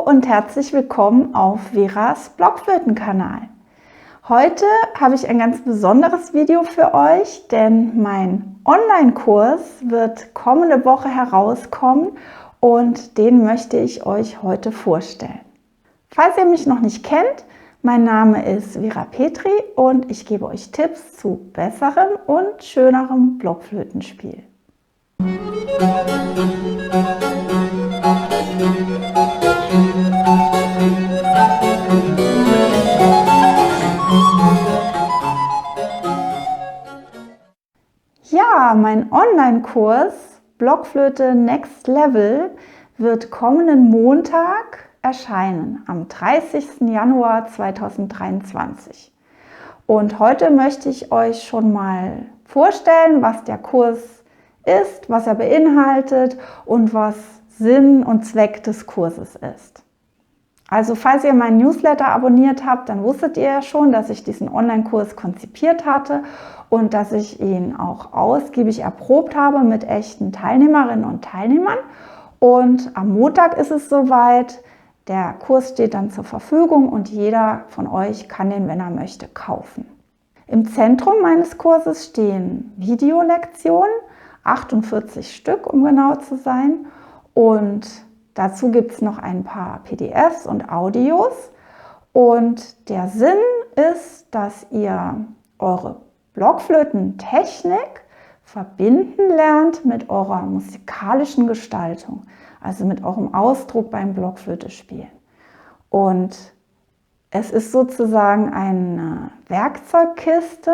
und herzlich willkommen auf Veras Blockflöten-Kanal. Heute habe ich ein ganz besonderes Video für euch, denn mein Online-Kurs wird kommende Woche herauskommen und den möchte ich euch heute vorstellen. Falls ihr mich noch nicht kennt, mein Name ist Vera Petri und ich gebe euch Tipps zu besserem und schönerem Blockflötenspiel. Ja, mein Online-Kurs Blockflöte Next Level wird kommenden Montag erscheinen, am 30. Januar 2023. Und heute möchte ich euch schon mal vorstellen, was der Kurs ist, was er beinhaltet und was Sinn und Zweck des Kurses ist. Also falls ihr meinen Newsletter abonniert habt, dann wusstet ihr ja schon, dass ich diesen Online-Kurs konzipiert hatte und dass ich ihn auch ausgiebig erprobt habe mit echten Teilnehmerinnen und Teilnehmern. Und am Montag ist es soweit, der Kurs steht dann zur Verfügung und jeder von euch kann den, wenn er möchte, kaufen. Im Zentrum meines Kurses stehen Videolektionen, 48 Stück, um genau zu sein, und dazu gibt es noch ein paar PDFs und Audios. Und der Sinn ist, dass ihr eure Blockflötentechnik verbinden lernt mit eurer musikalischen Gestaltung, also mit eurem Ausdruck beim Blockflötespielen. Und es ist sozusagen eine Werkzeugkiste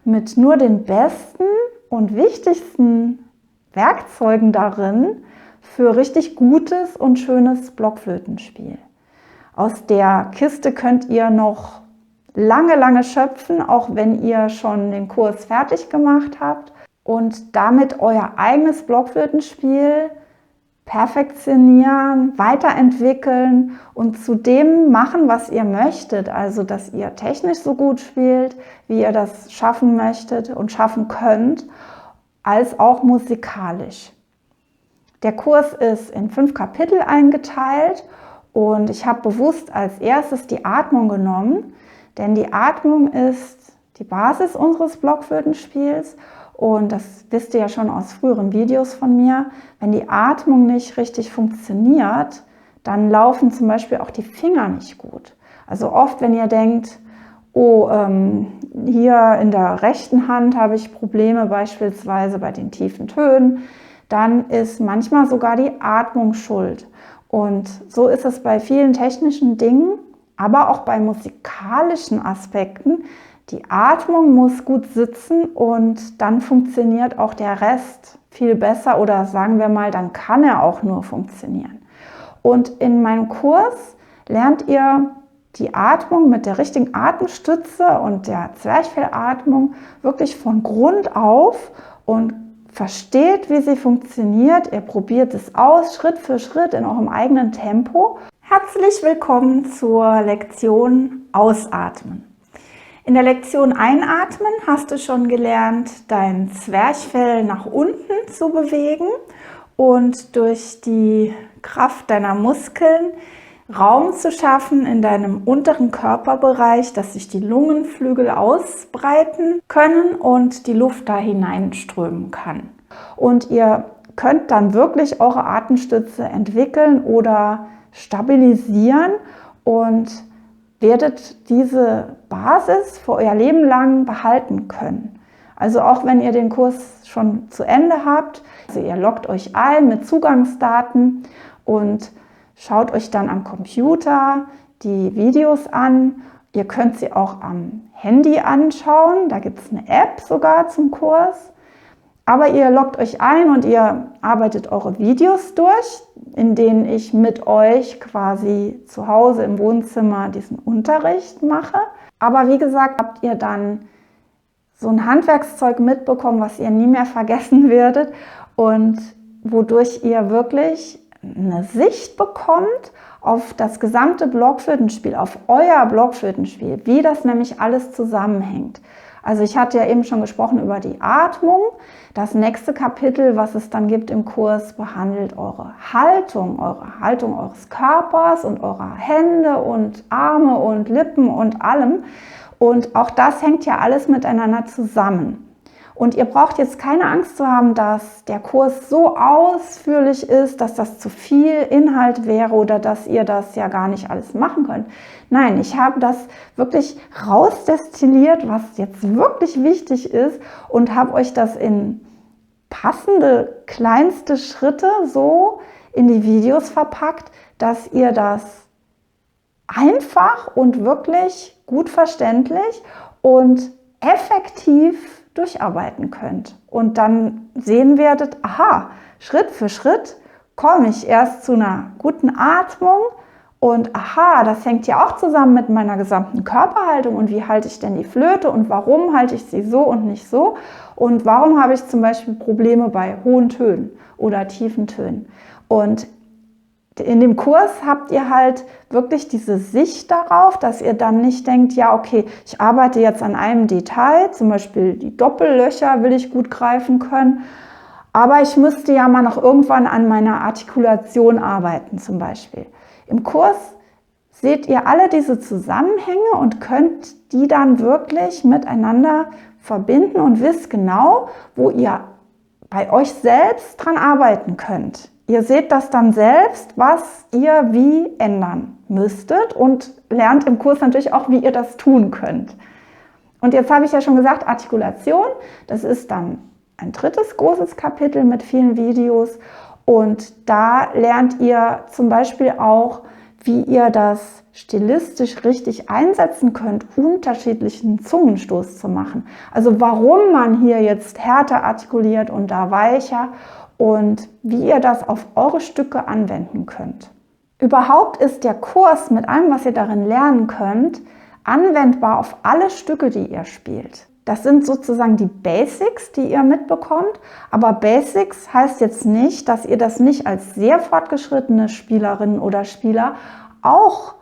mit nur den besten und wichtigsten Werkzeugen darin für richtig gutes und schönes Blockflötenspiel. Aus der Kiste könnt ihr noch lange schöpfen, auch wenn ihr schon den Kurs fertig gemacht habt und damit euer eigenes Blockflötenspiel perfektionieren, weiterentwickeln und zu dem machen, was ihr möchtet. Also, dass ihr technisch so gut spielt, wie ihr das schaffen möchtet und schaffen könnt, als auch musikalisch. Der Kurs ist in 5 Kapitel eingeteilt und ich habe bewusst als erstes die Atmung genommen, denn die Atmung ist die Basis unseres Blockflötenspiels und das wisst ihr ja schon aus früheren Videos von mir. Wenn die Atmung nicht richtig funktioniert, dann laufen zum Beispiel auch die Finger nicht gut. Also oft, wenn ihr denkt, oh, hier in der rechten Hand habe ich Probleme, beispielsweise bei den tiefen Tönen, dann ist manchmal sogar die Atmung schuld. Und so ist es bei vielen technischen Dingen, aber auch bei musikalischen Aspekten. Die Atmung muss gut sitzen und dann funktioniert auch der Rest viel besser oder sagen wir mal, dann kann er auch nur funktionieren. Und in meinem Kurs lernt ihr die Atmung mit der richtigen Atemstütze und der Zwerchfellatmung wirklich von Grund auf und versteht, wie sie funktioniert. Ihr probiert es aus, Schritt für Schritt in eurem eigenen Tempo. Herzlich willkommen zur Lektion Ausatmen. In der Lektion Einatmen hast du schon gelernt, dein Zwerchfell nach unten zu bewegen und durch die Kraft deiner Muskeln Raum zu schaffen in deinem unteren Körperbereich, dass sich die Lungenflügel ausbreiten können und die Luft da hineinströmen kann. Und ihr könnt dann wirklich eure Atemstütze entwickeln oder stabilisieren und werdet diese Basis für euer Leben lang behalten können. Also auch wenn ihr den Kurs schon zu Ende habt, also ihr loggt euch ein mit Zugangsdaten und schaut euch dann am Computer die Videos an. Ihr könnt sie auch am Handy anschauen. Da gibt es eine App sogar zum Kurs. Aber ihr loggt euch ein und ihr arbeitet eure Videos durch, in denen ich mit euch quasi zu Hause im Wohnzimmer diesen Unterricht mache. Aber wie gesagt, habt ihr dann so ein Handwerkszeug mitbekommen, was ihr nie mehr vergessen werdet und wodurch ihr wirklich eine Sicht bekommt auf das gesamte Blockflötenspiel, auf euer Blockflötenspiel, wie das nämlich alles zusammenhängt. Also ich hatte ja eben schon gesprochen über die Atmung. Das nächste Kapitel, was es dann gibt im Kurs, behandelt eure Haltung eures Körpers und eurer Hände und Arme und Lippen und allem. Und auch das hängt ja alles miteinander zusammen. Und ihr braucht jetzt keine Angst zu haben, dass der Kurs so ausführlich ist, dass das zu viel Inhalt wäre oder dass ihr das ja gar nicht alles machen könnt. Nein, ich habe das wirklich rausdestilliert, was jetzt wirklich wichtig ist und habe euch das in passende kleinste Schritte so in die Videos verpackt, dass ihr das einfach und wirklich gut verständlich und effektiv durcharbeiten könnt und dann sehen werdet, aha, Schritt für Schritt komme ich erst zu einer guten Atmung und aha, das hängt ja auch zusammen mit meiner gesamten Körperhaltung und wie halte ich denn die Flöte und warum halte ich sie so und nicht so und warum habe ich zum Beispiel Probleme bei hohen Tönen oder tiefen Tönen. Und in dem Kurs habt ihr halt wirklich diese Sicht darauf, dass ihr dann nicht denkt, ja okay, ich arbeite jetzt an einem Detail, zum Beispiel die Doppellöcher will ich gut greifen können, aber ich müsste ja mal noch irgendwann an meiner Artikulation arbeiten zum Beispiel. Im Kurs seht ihr alle diese Zusammenhänge und könnt die dann wirklich miteinander verbinden und wisst genau, wo ihr bei euch selbst dran arbeiten könnt. Ihr seht das dann selbst, was ihr wie ändern müsstet und lernt im Kurs natürlich auch, wie ihr das tun könnt. Und jetzt habe ich ja schon gesagt, Artikulation, das ist dann ein drittes großes Kapitel mit vielen Videos und da lernt ihr zum Beispiel auch, wie ihr das stilistisch richtig einsetzen könnt, unterschiedlichen Zungenstoß zu machen. Also warum man hier jetzt härter artikuliert und da weicher und wie ihr das auf eure Stücke anwenden könnt. Überhaupt ist der Kurs mit allem, was ihr darin lernen könnt, anwendbar auf alle Stücke, die ihr spielt. Das sind sozusagen die Basics, die ihr mitbekommt, aber Basics heißt jetzt nicht, dass ihr das nicht als sehr fortgeschrittene Spielerin oder Spieler auch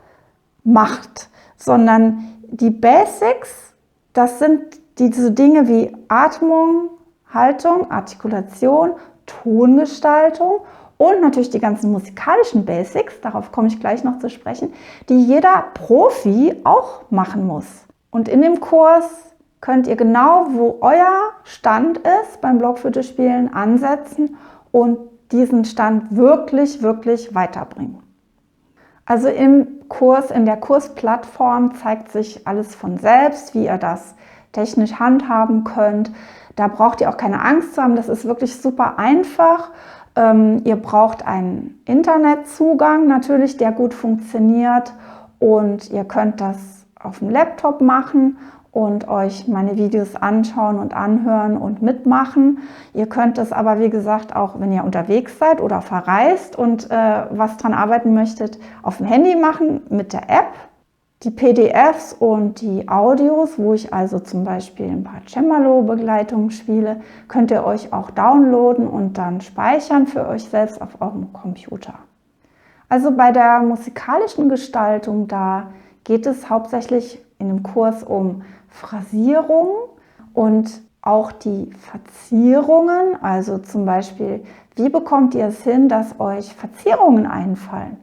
macht, sondern die Basics, das sind diese Dinge wie Atmung, Haltung, Artikulation, Tongestaltung und natürlich die ganzen musikalischen Basics, darauf komme ich gleich noch zu sprechen, die jeder Profi auch machen muss. Und in dem Kurs könnt ihr genau, wo euer Stand ist beim Blockflöte-Spielen, ansetzen und diesen Stand wirklich, wirklich weiterbringen. Also im Kurs, in der Kursplattform zeigt sich alles von selbst, wie ihr das technisch handhaben könnt. Da braucht ihr auch keine Angst zu haben, das ist wirklich super einfach. Ihr braucht einen Internetzugang natürlich, der gut funktioniert und ihr könnt das auf dem Laptop machen und euch meine Videos anschauen und anhören und mitmachen. Ihr könnt es aber, wie gesagt, auch wenn ihr unterwegs seid oder verreist und was dran arbeiten möchtet, auf dem Handy machen mit der App. Die PDFs und die Audios, wo ich also zum Beispiel ein paar Cembalo-Begleitungen spiele, könnt ihr euch auch downloaden und dann speichern für euch selbst auf eurem Computer. Also bei der musikalischen Gestaltung, da geht es hauptsächlich in dem Kurs um Phrasierung und auch die Verzierungen, also zum Beispiel, wie bekommt ihr es hin, dass euch Verzierungen einfallen?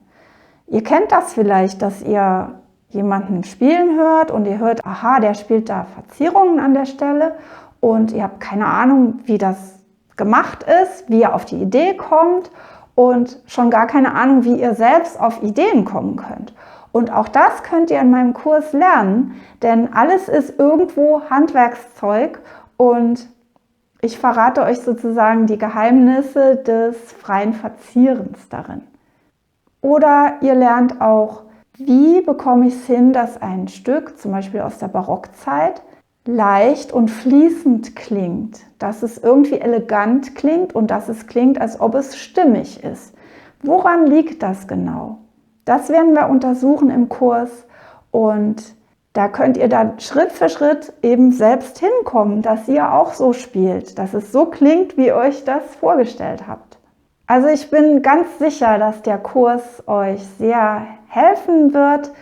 Ihr kennt das vielleicht, dass ihr jemanden spielen hört und ihr hört, aha, der spielt da Verzierungen an der Stelle und ihr habt keine Ahnung, wie das gemacht ist, wie ihr auf die Idee kommt und schon gar keine Ahnung, wie ihr selbst auf Ideen kommen könnt. Und auch das könnt ihr in meinem Kurs lernen, denn alles ist irgendwo Handwerkszeug und ich verrate euch sozusagen die Geheimnisse des freien Verzierens darin. Oder ihr lernt auch, wie bekomme ich es hin, dass ein Stück, zum Beispiel aus der Barockzeit, leicht und fließend klingt, dass es irgendwie elegant klingt und dass es klingt, als ob es stimmig ist. Woran liegt das genau? Das werden wir untersuchen im Kurs und da könnt ihr dann Schritt für Schritt eben selbst hinkommen, dass ihr auch so spielt, dass es so klingt, wie ihr euch das vorgestellt habt. Also ich bin ganz sicher, dass der Kurs euch sehr helfen wird,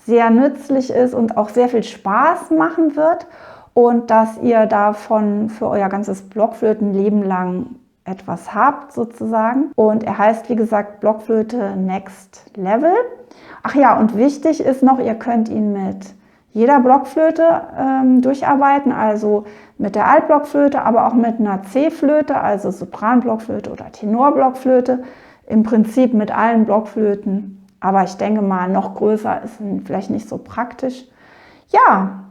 sehr nützlich ist und auch sehr viel Spaß machen wird. und dass ihr davon für euer ganzes Blockflötenleben lang etwas habt sozusagen. Und er heißt, wie gesagt, Blockflöte Next Level. Ach ja, und wichtig ist noch, ihr könnt ihn mit jeder Blockflöte durcharbeiten, also mit der Altblockflöte, aber auch mit einer C-Flöte, also Sopranblockflöte oder Tenorblockflöte. Im Prinzip mit allen Blockflöten, aber ich denke mal, noch größer ist vielleicht nicht so praktisch. Ja,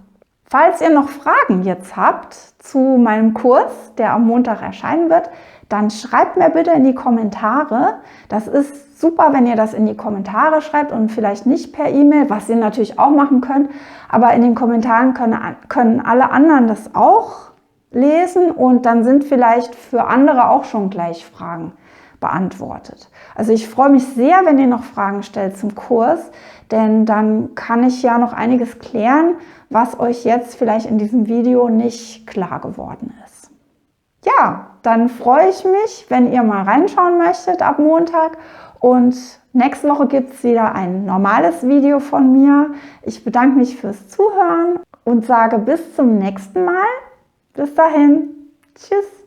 falls ihr noch Fragen jetzt habt zu meinem Kurs, der am Montag erscheinen wird, dann schreibt mir bitte in die Kommentare. Das ist super, wenn ihr das in die Kommentare schreibt und vielleicht nicht per E-Mail, was ihr natürlich auch machen könnt. Aber in den Kommentaren können alle anderen das auch lesen und dann sind vielleicht für andere auch schon gleich Fragen beantwortet. Also ich freue mich sehr, wenn ihr noch Fragen stellt zum Kurs, denn dann kann ich ja noch einiges klären, was euch jetzt vielleicht in diesem Video nicht klar geworden ist. Ja, dann freue ich mich, wenn ihr mal reinschauen möchtet ab Montag und nächste Woche gibt es wieder ein normales Video von mir. Ich bedanke mich fürs Zuhören und sage bis zum nächsten Mal. Bis dahin. Tschüss.